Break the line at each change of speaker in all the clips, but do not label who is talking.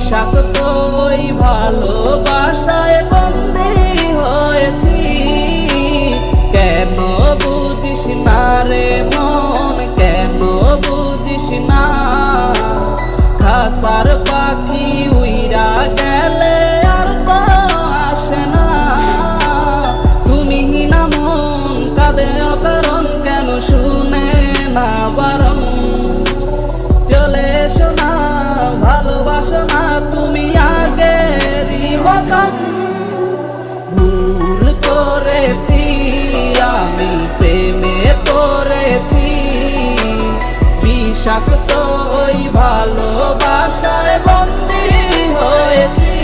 বিষাক্ত ওই ভালোবাসায় বন্দী হয়েছি। কেন বুঝিস না রে মন, কেন বুঝিস না? খাসার পাখি উইরা গেলে আর তো আসে না। তুমি না মন কাঁদে অকারণ, কেন শুনে না বারণ? চলে এসো না, ভালোবাসো না তুমি আগেরই মতন। ভুল করেছি আমি, প্রেমে পড়েছি। বিষাক্ত ওই ভালোবাসায় বন্দী হয়েছি।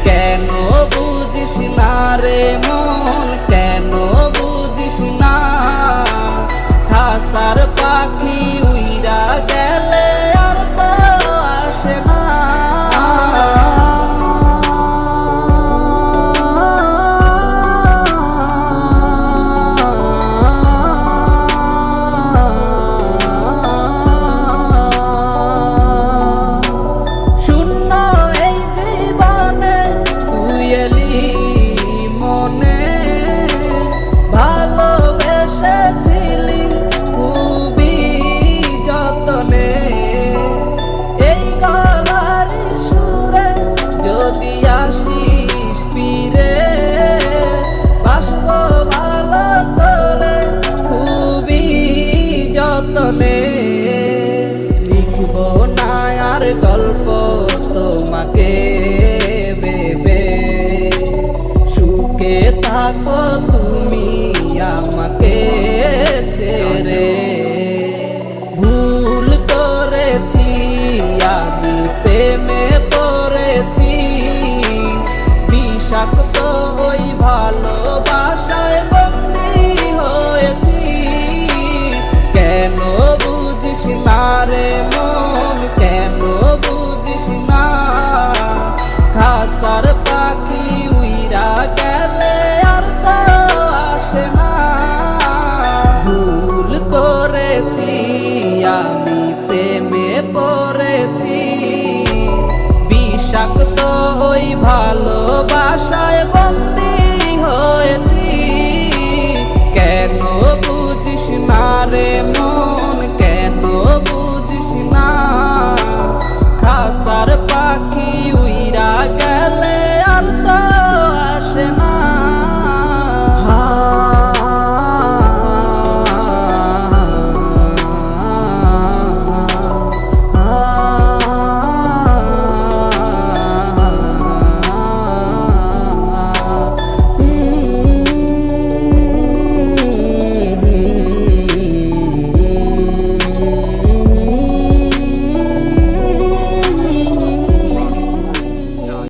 কেন বুঝিস না রে মন, কেন বুঝিস না? খাসার পাখি উইরা গেলে আর তো আসে না। লিখব না আর গল্প তোমাকে ভেবে, সুখে থাকো তুমি আমাকে ছেড়ে। ভুল করেছি আমি, প্রেমে পড়েছি। বিষাক্ত ওই ভালোবাসায় বন্দী হয়েছি। কেন বুঝিস না রে মন, কেন বুঝিস না? খাসার পাখি উইরা গেলে আর তো আসে না। ভুল করেছি আমি, প্রেমে পড়েছি। বিষাক্ত ওই ভালোবাসায় বন্দী